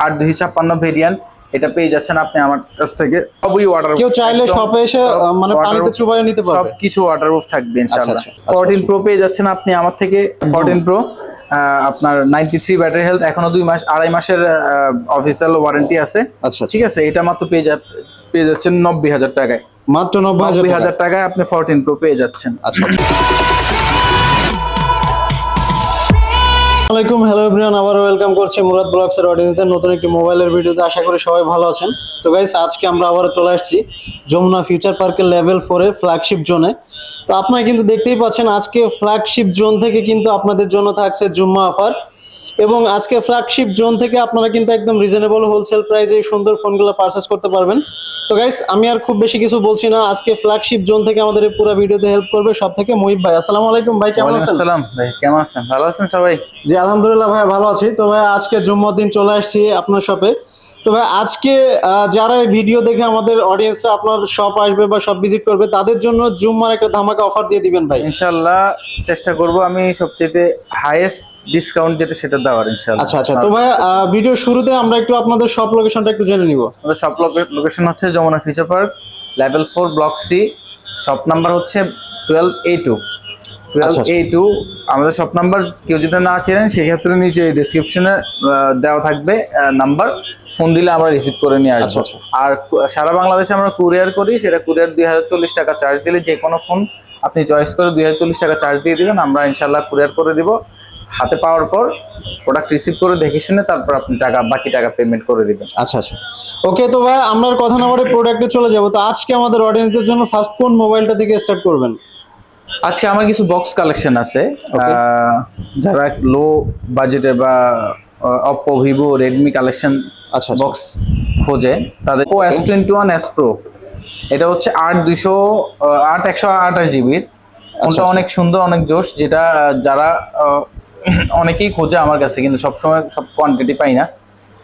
8256 variant, এটা পেয়ে যাচ্ছেন আপনি আমার কাছ থেকে। সবই ওয়াটার, কেউ চাইলে শপে এসে মানে পানিতে চুবাইয়ে নিতে পারবে, সবকিছু ওয়াটারপ্রুফ থাকবে ইনশাআল্লাহ। আচ্ছা, 14 প্রো পেয়ে যাচ্ছেন আপনি আমার থেকে। 14 প্রো আপনার 93 ব্যাটারি হেলথ, এখনো 2 মাস 2.5 মাসের অফিসিয়াল ওয়ারেন্টি আছে। আচ্ছা, ঠিক আছে, এটা মাত্র পেয়ে যাচ্ছেন 90,000 টাকায়। মাত্র 90,000 টাকায় আপনি 14 প্রো পেয়ে যাচ্ছেন। আচ্ছা। আসসালামু আলাইকুম, হ্যালো এভরিওয়ান, আবার ওয়েলকাম করছি মুরাদ ব্লগসের অডিয়েন্সদের নতুন একটি মোবাইলের ভিডিওতে। আশা করি সবাই ভালো আছেন। তো গাইস, আজকে আমরা আবারও চলে আসছি যমুনা ফিউচার পার্কের লেভেল 4 এর ফ্ল্যাগশিপ জোনে। তো আপনারা কিন্তু দেখতেই পাচ্ছেন, আজকে ফ্ল্যাগশিপ জোন থেকে কিন্তু আপনাদের জন্য থাকছে জুম্মা অফার, এবং আজকে ফ্ল্যাগশিপ জোন থেকে আপনারা কিন্তু একদম রিজনেবল হোলসেল প্রাইসে এই সুন্দর ফোনগুলো পারচেস করতে পারবেন। তো গাইস, আমি আর খুব বেশি কিছু বলছি না, আজকে ফ্ল্যাগশিপ জোন থেকে আমাদের এই পুরো ভিডিওতে হেল্প করবে সব থেকে মুহিব ভাই। আসসালামু আলাইকুম ভাই, কেমন আছেন? আসসালাম ভাই, কেমন আছেন? ভালো আছেন সবাই? জি আলহামদুলিল্লাহ ভাই, ভালো আছি। তো ভাই, আজকে জুম্মার দিন চলে আসছি আপনার শপে। তো ভাই, আজকে যারা এই ভিডিও দেখে আমাদের অডিয়েন্সরা আপনার শপ আসবে বা শপ ভিজিট করবে, তাদের জন্য জুম্মার একটা ধামাকা অফার দিয়ে দিবেন ভাই। ইনশাআল্লাহ চেষ্টা করব আমি সবচেয়ে হাইয়েস্ট ডিসকাউন্ট যেটা সেটা দেওয়ার ইনশাআল্লাহ। আচ্ছা। তো ভাই, ভিডিও শুরুতে আমরা একটু আপনাদের শপ লোকেশনটা একটু জেনে নিব। আমাদের শপ লোকেশন হচ্ছে Jamuna future park, level 4, block C. Shop number হচ্ছে 12A2। আমাদের শপ নাম্বার কেউ যদি না চেনেন, সেক্ষেত্রে নিচে ডেসক্রিপশনে দেওয়া থাকবে নাম্বার, ফোন দিলে আমরা রিসিভ করে নিয়ে আসবো। আর সারা বাংলাদেশে আমরা কুরিয়ার করি, সেটা কুরিয়ার 2040 টাকা চার্জ দিলে যে কোনো ফোন আপনি চয়েস করে 2040 টাকা চার্জ দিয়ে দিবেন, আমরা ইনশাল্লাহ কুরিয়ার করে দিব। হাতে পাওয়ার পর প্রোডাক্ট রিসিভ করে দেখে শুনে তারপর আপনি বাকি টাকা পেমেন্ট করে দিবেন। আচ্ছা। ওকে, তো ভাই আমরা কথা না বলে প্রোডাক্টে চলে যাব। তো আজকে আমাদের অডিয়েন্সদের জন্য ফার্স্ট কোন মোবাইলটা থেকে স্টার্ট করবেন? আজকে আমার কিছু বক্স কালেকশন আছে। যারা লো বাজেটে বা Oppo, Vivo, Redmi collection box খোঁজে, তাদের Oppo S21s Pro, এটা হচ্ছে 128 জিবির। ফোনটা অনেক সুন্দর, অনেক জোশ, যেটা যারা অনেকেই খোঁজে আমার কাছে, কিন্তু সবসময় সব কোয়ান্টিটি পাই না।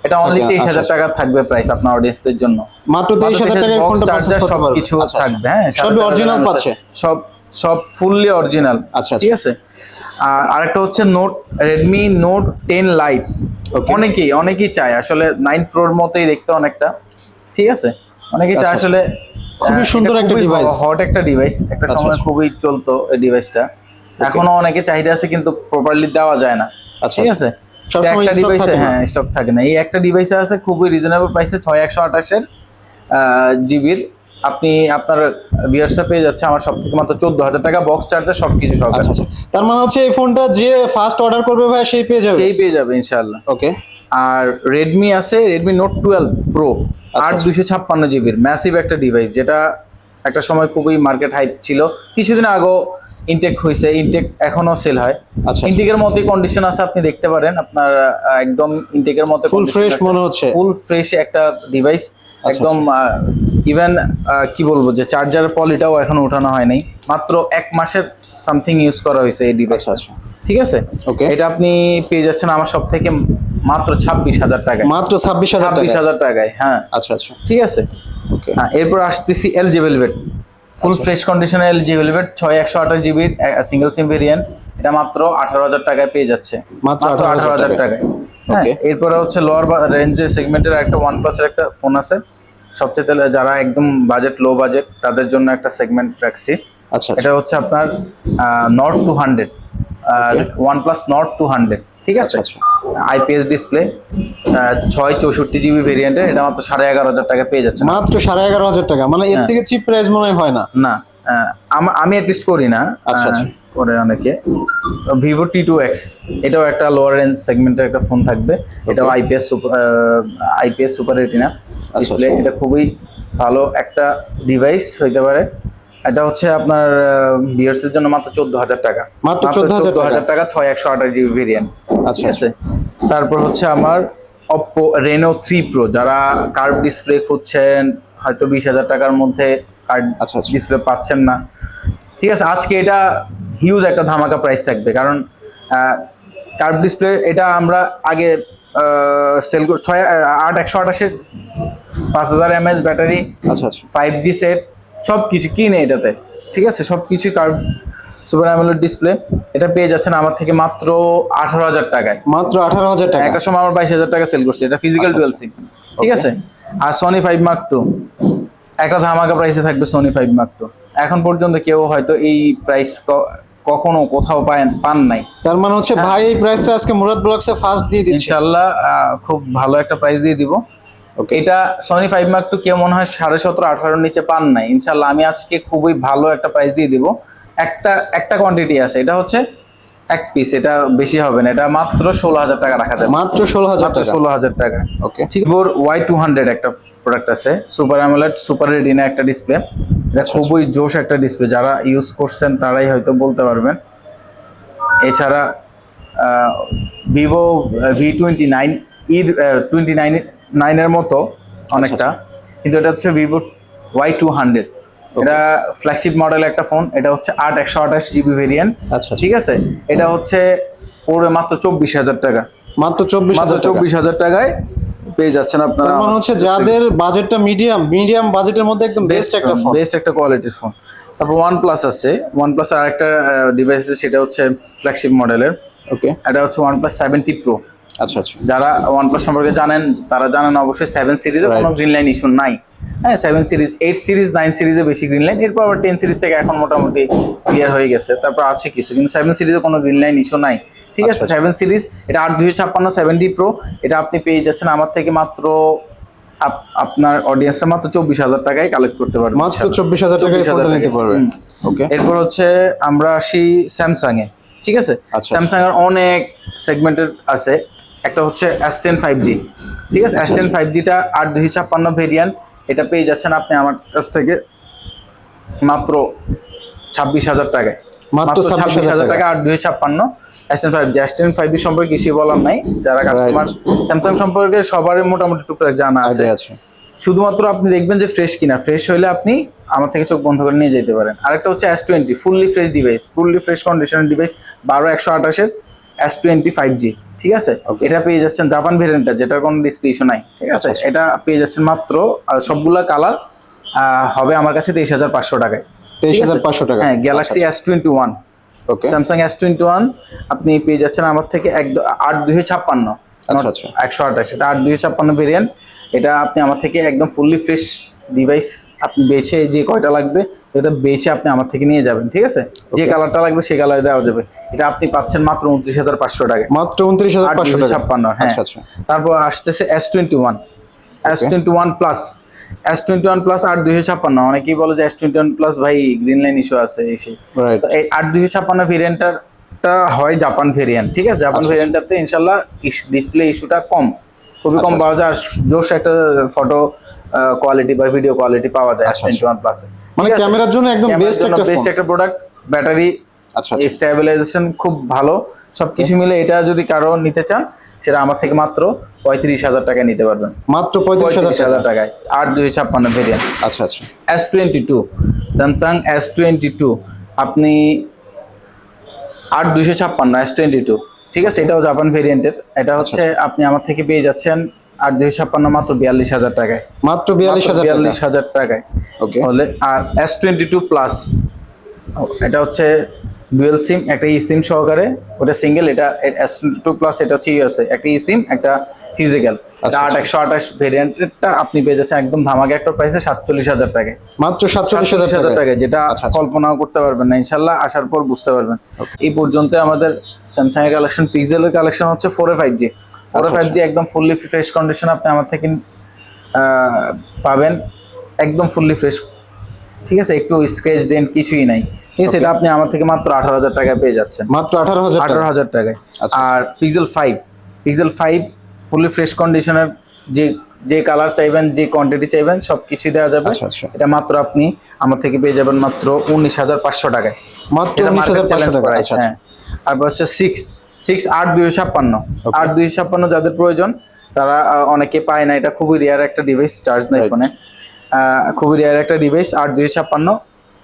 এটা অনলি 23,000 টাকা থাকবে প্রাইস আপনার অডিয়েন্সদের জন্য। মাত্র 23,000 টাকায় ফোনটা চার্জার সবকিছু থাকবে। হ্যাঁ, সব অরিজিনাল পাচ্ছে, সব ফুললি অরিজিনাল। ঠিক আছে। আর আরেকটা হচ্ছে রেডমি নোট 10 লাইট। অনেকেই চায় আসলে 9 প্রোর মতোই দেখতে অনেকটা। ঠিক আছে, অনেকেই চায় আসলে। খুবই সুন্দর একটা ডিভাইস, হট একটা ডিভাইস, একটা সময় খুবই চলতো এই ডিভাইসটা। এখনো অনেকে চাহিদা আছে, কিন্তু প্রপারলি দেওয়া যায় না। ঠিক আছে, একটা ডিভাইসে স্টক থাকে না। এই একটা ডিভাইসে আছে খুবই রিজনেবল প্রাইসে 6128 জিবির। আপনি আপনার ভিউয়ার্সটা পেয়ে যাচ্ছে আমার সব থেকে মাত্র 14,000 টাকা, বক্স চার্জার সবকিছু সহকারে। আচ্ছা। তার মানে হচ্ছে এই ফোনটা যে ফার্স্ট অর্ডার করবে ভাই, সেই পেয়ে যাবে ইনশাআল্লাহ। ওকে। আর রেডমি আছে, রেডমি নোট 12 প্রো, 8256 জিবির ম্যাসিভ একটা ডিভাইস, যেটা একটা সময় খুবই মার্কেট হাইপ ছিল। কিছুদিন আগেও ইনটেক হয়েছে, ইনটেক এখনো সেল হয়। ইনটেকের মতোই কন্ডিশন আছে, আপনি দেখতে পারেন। আপনার একদম ইনটেকের মতো ফুল ফ্রেশ মনে হচ্ছে, ফুল ফ্রেশ একটা ডিভাইস একদম। ইভেন কি বলবো, যে চার্জার পলিটাও এখনো ওঠানো হয় নাই, মাত্র 1 মাসের সামথিং ইউজ করা হয়েছে এই ডিভাইস। ঠিক আছে, এটা আপনি পেয়ে যাচ্ছেন আমার সব থেকে মাত্র 26,000 টাকায়। মাত্র 26,000 টাকায়। হ্যাঁ, আচ্ছা। ঠিক আছে। এরপর আসতেছি LG Velvet, ফুল ফ্রেশ কন্ডিশনে LG Velvet 6128 জিবির সিঙ্গেল সিম ভেরিয়েন্ট। এটা মাত্র 18,000 টাকায় পেয়ে যাচ্ছে, মাত্র 18,000 টাকায়। হ্যাঁ, এরপরে হচ্ছে লোয়ার রেঞ্জের সেগমেন্টের একটা OnePlus এর একটা ফোন আছে, সবচেয়ে যারা একদম বাজেট লো বাজেট তাদের জন্য একটা সেগমেন্ট রাখছি। এটা হচ্ছে আপনার Nord 200, OnePlus Nord 200। ঠিক আছে, IPS ডিসপ্লে, 664 জিবি ভেরিয়েন্টের। এটা মাত্র 11,500 টাকা পেয়ে যাচ্ছে, মাত্র 11,500 টাকা। মানে এর থেকে চিপ প্রাইস মনে হয় না। আমি অ্যাটলিস্ট করি না। করে অনেকে। Vivo T2X, এটাও একটা লোয়ার রেঞ্জ সেগমেন্টের একটা ফোন থাকবে। এটাও IPS সুপার রেটিনা ডিসপ্লে। এটা খুবই ভালো একটা ডিভাইস হইতে পারে। এটা হচ্ছে আপনার ভিউয়ার্সদের জন্য মাত্র 14,000 টাকা, মাত্র 14,000 টাকা, 6128 জিবি ভেরিয়েন্ট। ঠিক আছে। তারপর হচ্ছে আমার Oppo Reno 3 Pro, যারা কার্ভ ডিসপ্লে খুঁজছেন, হয়তো 20,000 টাকার মধ্যে কার্ভ ডিসপ্লে পাচ্ছেন না। ঠিক আছে, আজকে এটা হিউজ একটা ধামাকা প্রাইস থাকবে, কারণ কার্ভ ডিসপ্লে এটা আমরা আগে সেল করি 128 5000 mAh ব্যাটারি, 5G সেট, সবকিছু কিনে এটাতে। ঠিক আছে, সবকিছু কার্ভ সুপার অ্যামোলেড ডিসপ্লে, এটা পেয়ে যাচ্ছেন আমার থেকে মাত্র 18,000 টাকায়। মাত্র 18,000 টাকা। একটা সময় আমার 22,000 টাকা সেল করছে, এটা ফিজিক্যাল ডুয়াল সিম। ঠিক আছে। আর সোনি 5 মার্ক 2 একটা ধামাকা প্রাইসে থাকবে, সোনি 5 মার্ক 2। এখন পর্যন্ত কেউ হয়তো এই প্রাইস কখনো কোথাও পান নাই। তার মানে হচ্ছে ভাই এই প্রাইসটা আজকে মুরাদ ব্লগসে ফার্স্ট দিয়ে দিচ্ছি ইনশাআল্লাহ। খুব ভালো একটা প্রাইস দিয়ে দিব। এটা সোনি 5 মার্ক 2 কেউ মনে হয় 17.5-18 নিচে পান নাই। ইনশাআল্লাহ আমি আজকে খুবই ভালো একটা প্রাইস দিয়ে দিব। একটা কোয়ান্টিটি আছে, এটা হচ্ছে এক পিস, এটা বেশি হবে না, এটা মাত্র 16,000 টাকা রাখা যাবে। মাত্র 16,000 টাকা। 16,000 টাকা। ওকে। ঠিক। Y200 একটা প্রোডাক্ট আছে, সুপার অ্যামোলেড সুপার রেটিনা একটা ডিসপ্লে। এটা খুবই জোশ একটা ডিসপ্লে, যারা ইউজ করছেন তারাই হয়তো বলতে পারবেন। এছাড়া ভিভো V29 এর মতো অনেকটা, কিন্তু এটা হচ্ছে ভিভো Y200। এটা ফ্ল্যাগশিপ মডেল একটা ফোন। এটা হচ্ছে 8/128 GB ভেরিয়েন্ট। আচ্ছা। ঠিক আছে। এটা হচ্ছে পড়বে মাত্র 24,000 টাকা। মাত্র 24,000 টাকায় পেয়ে যাচ্ছেন আপনারা। তার মানে হচ্ছে যাদের বাজেটটা মিডিয়াম বাজেটের মধ্যে একদম বেস্ট একটা ফোন, বেস্ট একটা কোয়ালিটির ফোন। তারপর OnePlus আছে, OnePlus আর একটা ডিভাইস আছে, সেটা হচ্ছে ফ্ল্যাগশিপ মডেলের। ওকে। এটা হচ্ছে OnePlus 7T Pro। আচ্ছা। যারা OnePlus সম্পর্কে জানেন তারা জানেন অবশ্যই 7 সিরিজে কোনো গ্রিন লাইন ইস্যু নাই। হ্যাঁ, 7 সিরিজ, 8 সিরিজ, 9 সিরিজে বেশি গ্রিন লাইন, এরপর আবার 10 সিরিজ থেকে এখন মোটামুটি ক্লিয়ার হয়ে গেছে। তারপর আছে কিছু, কিন্তু 7 সিরিজে কোনো গ্রিন লাইন ইস্যু নাই। ঠিক আছে। 7 সিরিজ, এটা 8/256 7D Pro। এটা আপনি পেয়ে যাচ্ছেন আমার থেকে মাত্র, আপনার অডিয়েন্সটা মাত্র 24,000 টাকায় কালেক্ট করতে পারবে। মাত্র 24,000 টাকায় ফোনটা নিতে পারবে। ওকে। এরপর হচ্ছে আমরা আসি স্যামসাং এ। ঠিক আছে। স্যামসাং এর অনেক সেগমেন্টের আছে। একটা হচ্ছে S10 5G। ঠিক আছে। S10 5Gটা 8/256 variant. এটা পেয়ে যাচ্ছেন আপনি আমার কাছ থেকে মাত্র 26,000 টাকায়। মাত্র 26,000 টাকা 8/256 S10 5G। S10 5G সম্পর্কে কিছু বলার নাই, যারা কাস্টমার স্যামসাং সম্পর্কে সবারই মোটামুটি টুকটাক জানা আছে। শুধুমাত্র আপনি দেখবেন যে ফ্রেশ কিনা, ফ্রেশ হইলে আপনি আমার থেকে চোখ বন্ধ করে নিয়ে যেতে পারেন। আরেকটা হচ্ছে S20 fully fresh device, fully fresh কন্ডিশনের ডিভাইস, 12/128 S20 5G। ঠিক আছে। এটা পেয়ে যাচ্ছেন জাপান ভেরিয়েন্টটা, যেটার কোনো ডিসপ্লে ইস্যু নাই। ঠিক আছে। এটা পেয়ে যাচ্ছেন মাত্র, সবগুলা কালার হবে আমার কাছে 23,500 টাকায়। 23,500 টাকা। হ্যাঁ, গ্যালাক্সি S21, স্যামসাং S21 আপনি পেয়ে যাচ্ছেন আমার থেকে 8/256 128। এটা 8/256 ভেরিয়েন্ট। এটা আপনি আমার থেকে একদম ফুললি ফ্রেশ ডিভাইস, আপনি বেছে যে কয়টা লাগবে এটা বেছে আপনি আমার থেকে নিয়ে যাবেন। ঠিক আছে। যে কালারটা লাগবে সেই কালারে দেওয়া যাবে। এটা আপনি পাচ্ছেন মাত্র 29,500 টাকায়। মাত্র 29,500 টাকা। 8/256। হ্যাঁ। তারপর আসতেছে S21 প্লাস। S21 plus 8/256। অনেকেই বলে যে S21 প্লাস ভাই গ্রিন লাইন ইস্যু আছে এসে। এই 8/256 ভেরিয়েন্টটা হয় জাপান ভেরিয়েন্ট। ঠিক আছে। জাপান ভেরিয়েন্টটাতে ইনশাল্লাহ ডিসপ্লে ইস্যুটা কম, খুবই কম পাওয়া যায়। জোশ একটা ফটো কোয়ালিটি বা ভিডিও কোয়ালিটি পাওয়া যায় S21 প্লাসে। মানে ক্যামেরার জন্য একদম বেস্ট একটা প্রোডাক্ট। ব্যাটারি স্টেবিলাইজেশন খুব ভালো, সবকিছু মিলে এটা যদি কারো নিতে চান সেটা আমার থেকে মাত্র 35,000 টাকায় নিতে পারবেন। মাত্র 35,000 টাকায় 8/256 ভেরিয়েন্ট। আচ্ছা। S22 স্যামসাং S22 আপনি 8/256 S22। ঠিক আছে। এটাও জাপান ভেরিয়েন্টের। এটা হচ্ছে আপনি আমার থেকে পেয়ে যাচ্ছেন 8/256 মাত্র 42,000 টাকায়। মাত্র 42,000 টাকায়। হলে আর S22 প্লাস, এটা হচ্ছে ডুয়েল সিম, একটা ই সিম সহকারে, ওটা সিঙ্গেল। এটা S22 প্লাস, এটা হচ্ছে ইউএসএ, একটা ই সিম একটা ফিজিক্যাল। 8/128 ভেরিয়েন্টটা আপনি পেয়ে যাচ্ছেন একদম ধামাকা একটা প্রাইসে 47,000 টাকায়। মাত্র 47,000 টাকায়, যেটা কল্পনাও করতে পারবেন না। ইনশাল্লাহ আসার পর বুঝতে পারবেন। এই পর্যন্ত আমাদের স্যামসাং এর কালেকশন, পিক্সেলের কালেকশন হচ্ছে 4A 5G একদম ফুললি ফ্রেশ কন্ডিশন আপনি আমার থেকে পাবেন, একদম ফুললি ফ্রেশ। ঠিক আছে। একটু স্ক্র্যাচ ডেন্ট কিছুই নাই। ঠিক আছে। এটা আপনি আমার থেকে মাত্র 18,000 টাকায় পেয়ে যাচ্ছেন। মাত্র 18,000 টাকায়। আর পিক্সেল 5 ফুললি ফ্রেশ কন্ডিশনের, যে কালার চাইবেন, যে কোয়ান্টিটি চাইবেন সবকিছু দেওয়া যাবে। এটা মাত্র আপনি আমার থেকে পেয়ে যাবেন মাত্র 19,500 টাকায়। মাত্র 19,500 টাকা। হ্যাঁ। তারপর হচ্ছে 6 8/256 যাদের প্রয়োজন তারা অনেকে পায় না। এটা খুবই রেয়ার একটা ডিভাইস, চার্জ নাই ফোনে, খুবই রেয়ার একটা ডিভাইস। 8/256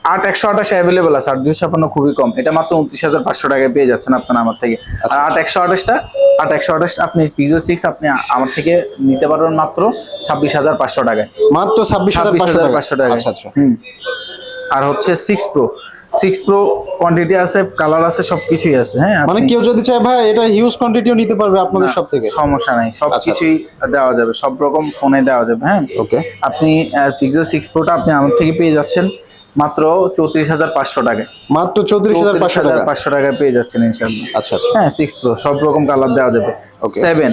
8/128 অ্যাভেলেবল আছে। 8/256 খুবই কম। এটা মাত্র 29,500 টাকায় পেয়ে যাচ্ছেন আপনারা আমার থেকে। আর 8/128 আপনি পিক্সেল 6 আপনি আমার থেকে নিতে পারবেন মাত্র 26,500 টাকায়। মাত্র 26,500 টাকা। আর হচ্ছে 6 6 প্রো কোয়ান্টিটি আছে, কালার আছে, সবকিছুই আছে। হ্যাঁ, মানে কেউ যদি চায় ভাই এটা হিউজ কোয়ান্টিটিও নিতে পারবে আপনাদের সব থেকে? সমস্যা নাই, সবকিছুই দেওয়া যাবে, সব রকম ফোনে দেওয়া যাবে। হ্যাঁ, ওকে। আপনি পিক্সেল 6 প্রোটা আপনি আমার থেকে পেয়ে যাচ্ছেন মাত্র 34,500 টাকায়। মাত্র 34,500 টাকা? 500 টাকায় পেয়ে যাচ্ছেন ইনশাআল্লাহ। আচ্ছা আচ্ছা। হ্যাঁ, 6 প্রো সব রকম কালার দেওয়া যাবে। 7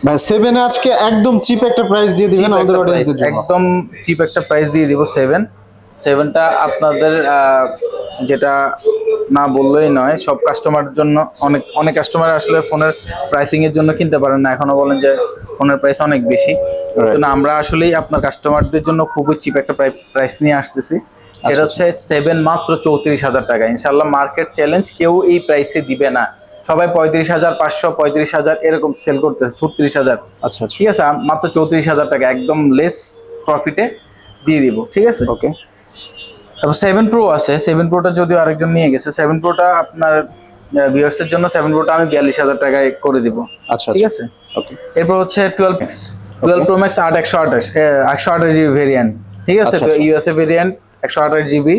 ভাই 7 আজকে একদম চিপ একটা প্রাইস দিয়ে দিবেন আমাদের অডিয়েন্সদের জন্য? একদম চিপ একটা প্রাইস দিয়ে দিব। 7টা আপনাদের যেটা না বললেই নয়, সব কাস্টমার জন্য, অনেক কাস্টমার আসলে ফোনের প্রাইসিং এর জন্য কিনতে পারেন না, এখনো বলেন যে ফোনের প্রাইস অনেক বেশি। তো আমরা আসলেই আপনার কাস্টমারদের জন্য খুবই চিপ একটা প্রাইস নিয়ে আসতেছি। সেটা হচ্ছে 7 মাত্র 34,000 টাকা। ইনশাল্লাহ মার্কেট চ্যালেঞ্জ, কেউ এই প্রাইসে দিবে না। সবাই 35,500, 35,000 এরকম সেল করতেছে। 36,000। আচ্ছা আচ্ছা, ঠিক আছে, মাত্র 34,000 টাকা একদম লেস প্রফিটে দিয়ে দিব। ঠিক আছে, ওকে। তারপর 7 প্রো আছে। 7 প্রোটা যদিও আরেকজন নিয়ে গেছে। 7 প্রোটা আপনার ভিউয়ার্সের জন্য 7 প্রোটা আমি 42,000 টাকায় করে দিব। আচ্ছা, ঠিক আছে, ওকে। এরপর হচ্ছে 12 প্রো ম্যাক্স 128 জিবি ভেরিয়েন্ট। ঠিক আছে, তো ইউএসএ ভেরিয়েন্ট 128 জিবি।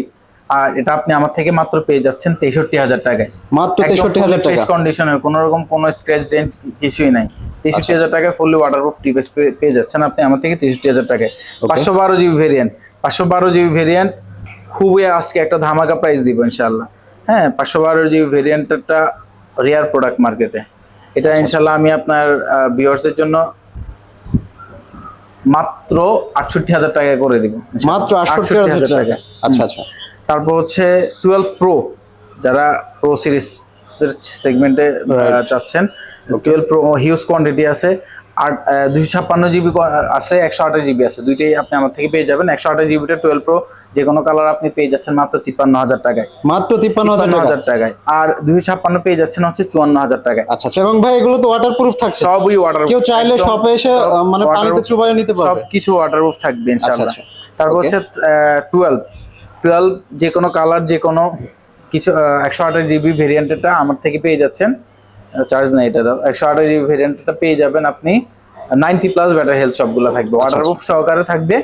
আর এটা আপনি আমার থেকে মাত্র পেয়ে যাচ্ছেন 63,000 টাকায়। মাত্র 63,000 টাকা? ফ্রেশ কন্ডিশনের, কোনো রকম কোনো স্ক্র্যাচ ডেন্ট কিছুই নাই। 63,000 টাকায় ফুললি ওয়াটারপ্রুফ ডিভাইস পেয়ে যাচ্ছেন আপনি আমার থেকে 63,000 টাকায়। 512 জিবি ভেরিয়েন্ট, 512 জিবি ভেরিয়েন্ট খুবই আজকে একটা ধামাকা প্রাইস দিব ইনশাআল্লাহ। হ্যাঁ, 512 জিবি ভেরিয়েন্টটা রেয়ার প্রোডাক্ট মার্কেটে। এটা ইনশাআল্লাহ আমি আপনার ভিউয়ার্সের জন্য মাত্র 68,000 টাকায় করে দিব। মাত্র 68,000 টাকা? আচ্ছা আচ্ছা। তারপর হচ্ছে 12 প্রো, যারা প্রো সিরিজ সেগমেন্টে চাচ্ছেন, 12 প্রো হিউজ কোয়ান্টিটি আছে। আর 256 জিবি আছে, 128 জিবি আছে, দুইটাই আপনি আমার থেকে পেয়ে যাবেন। 128 জিবিটা 12 প্রো যে কোনো কালার আপনি পেয়ে যাচ্ছেন মাত্র 53,000 টাকায়। মাত্র 53,000 টাকায়। আর 256 পেয়ে যাচ্ছেন হচ্ছে 54,000 টাকায়। আচ্ছা আচ্ছা। এবং ভাই এগুলো তো ওয়াটারপ্রুফ থাকছে? সবই ওয়াটারপ্রুফ। কেউ চাইলে শপে এসে মানে পানিতে চুবাইয়ে নিতে পারবে? সবকিছু ওয়াটারপ্রুফ থাকবে ইনশাআল্লাহ। আচ্ছা, তারপর হচ্ছে 12 যে কোনো কালার, যে কোনো কিছু 128 জিবি ভেরিয়েন্টটা আমার থেকে পেয়ে যাচ্ছেন। চার্জ নাই এটারও। 128 জিবি ভেরিয়েন্টটা পেয়ে যাবেন আপনি 90 প্লাস ব্যাটারি হেলথ সবগুলো থাকবে, ওয়াটারপ্রুফ সহকারে থাকবে।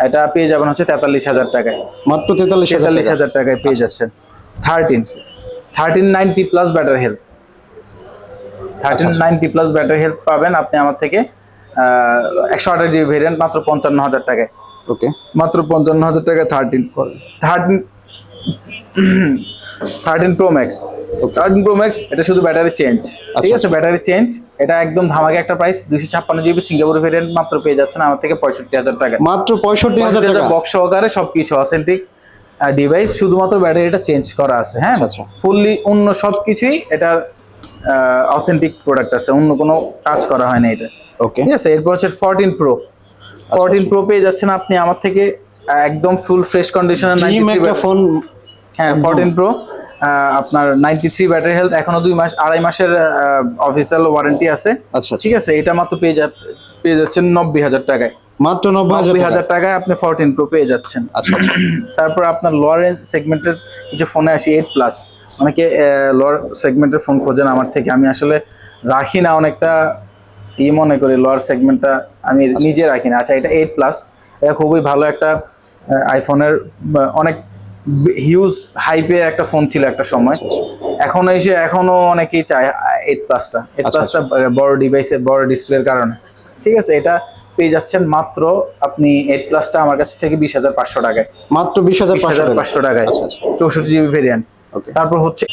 এটা পেয়ে যাবেন হচ্ছে 43,000 টাকায়। মাত্র 43,000 টাকায় পেয়ে যাচ্ছেন। 13 90 plus battery health, 90 plus battery health পাবেন আপনি আমার থেকে 128 জিবি ভেরিয়েন্ট মাত্র 55,000 টাকায়। ওকে, মাত্র 55,000 টাকায় 13 প্রো ম্যাক্স। 13 প্রো ম্যাক্স এটা শুধু ব্যাটারি চেঞ্জ। ঠিক আছে, ব্যাটারি চেঞ্জ, এটা একদম ধামাকা একটা প্রাইস। 256 জিবি সিঙ্গাপুর ভেরিয়েন্ট মাত্র পেয়ে যাচ্ছেন আমার থেকে 65,000 টাকা। মাত্র 65,000 টাকা, বক্স সহকারে সবকিছু অথেন্টিক ডিভাইস, শুধুমাত্র ব্যাটারিটা চেঞ্জ করা আছে। হ্যাঁ, ফুললি অন্য সবকিছুই এটার অথেন্টিক প্রোডাক্ট আছে, অন্য কোনো কাজ করা হয় না এটা। ওকে, ঠিক আছে। এরপর হচ্ছে 14 প্রো। 14 প্রো পেয়ে যাচ্ছেন আপনি আমার থেকে একদম ফুল ফ্রেশ কন্ডিশনের একটা ফোন। হ্যাঁ, 14 প্রো আপনার 93 ব্যাটারি হেলথ, এখনো 2 মাস 2.5 মাসের অফিসিয়াল ওয়ারেন্টি আছে। আচ্ছা, ঠিক আছে, এটা মাত্র পেয়ে যাচ্ছেন 90,000 টাকায়। মাত্র 90,000 টাকায় আপনি 14 প্রো পেয়ে যাচ্ছেন। আচ্ছা। তারপর আপনার লোয়ার রেঞ্জ সেগমেন্টের কিছু ফোনে আসি 8 প্লাস। অনেকে লোয়ার সেগমেন্টের ফোন খোঁজেন আমার থেকে, আমি আসলে রাখি না, অনেকটা মনে করি লোয়ার সেগমেন্টটা আমি নিজে রাখি না। আচ্ছা, এটা 8 প্লাস, এটা খুবই ভালো একটা আইফোনের অনেক হিউজ হাইপে একটা ফোন ছিল একটা সময়। এখনো অনেকেই চায় 8 প্লাসটা। 8 প্লাসটা বড় ডিভাইসে, বড় ডিসপ্লের কারণে। ঠিক আছে, এটা পেয়ে যাচ্ছেন মাত্র আপনি 8 প্লাসটা আমার কাছ থেকে 20,500 টাকায়। মাত্র 20,500 টাকায় 64 জিবি ভেরিয়েন্ট। তারপর হচ্ছে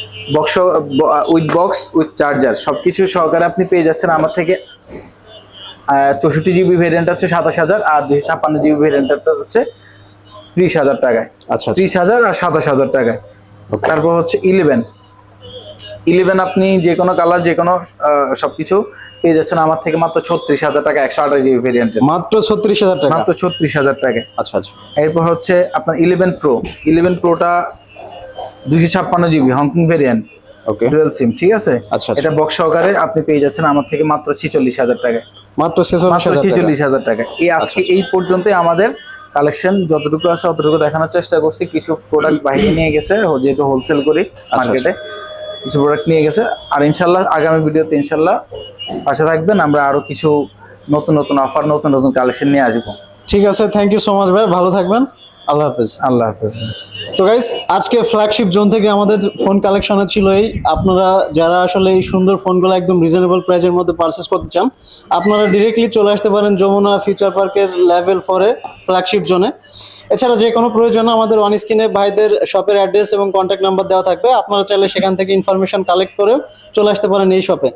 বক্স উইথ চার্জার সবকিছু সহকারে আপনি পেয়ে যাচ্ছেন আমার থেকে 64 জিবি ভেরিয়েন্ট হচ্ছে 27,000, আর 256 জিবি ভেরিয়েন্টটা হচ্ছে 30,000 টাকায়। আচ্ছা, 30,000 আর 27,000 টাকায়। তারপর হচ্ছে 11 আপনি যে কোনো কালার, যে কোনো সবকিছু পেয়ে যাচ্ছেন আমার থেকে মাত্র 36,000 টাকা, 128 জিবি ভেরিয়েন্টে মাত্র 36,000 টাকা। মাত্র 36,000 টাকায়। আচ্ছা আচ্ছা। এরপর হচ্ছে আপনার 11 প্রোটা 256 জিবি হংকং ভেরিয়েন্ট, ওকে, ডুয়াল সিম। ঠিক আছে, আচ্ছা। এটা বক্স সহকারে আপনি পেয়ে যাচ্ছেন আমার থেকে মাত্র 46,000 টাকায়। মাত্র 46,000 টাকা। এই আজকে এই পর্যন্তই আমাদের কালেকশন, যতটুকু আছে অতটুকু দেখানোর চেষ্টা করছি। কিছু প্রোডাক্ট বাইরে নিয়ে গেছে, যেহেতু হোলসেল করি মার্কেটে, কিছু প্রোডাক্ট নিয়ে গেছে। আর ইনশাল্লাহ আগামী ভিডিওতে ইনশাল্লাহ পাশে থাকবেন, আমরা আরো কিছু নতুন অফার, নতুন কালেকশন নিয়ে আসবো। ঠিক আছে, থ্যাংক ইউ সো মাচ ভাই, ভালো থাকবেন। আল্লাহ হাফেজ। আল্লাহ হাফেজ। তো গাইস আজকে ফ্ল্যাগশিপ জোন থেকে আমাদের ফোন কালেকশনে ছিল এই। আপনারা যারা আসলে এই সুন্দর ফোনগুলো একদম রিজনেবল প্রাইসের মধ্যে পারচেস করতে চান, আপনারা ডিরেক্টলি চলে আসতে পারেন যমুনা ফিউচার পার্কের লেভেল 4-এ ফ্ল্যাগশিপ জোনে। এছাড়া যে কোনো প্রয়োজনে আমাদের অন স্ক্রিনে ভাইদের শপের অ্যাড্রেস এবং কন্ট্যাক্ট নাম্বার দেওয়া থাকবে, আপনারা চাইলে সেখান থেকে ইনফরমেশন কালেক্ট করে চলে আসতে পারেন এই শপে।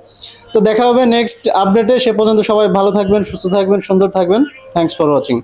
তো দেখা হবে নেক্সট আপডেটে, সে পর্যন্ত সবাই ভালো থাকবেন, সুস্থ থাকবেন, সুন্দর থাকবেন। Thanks for watching.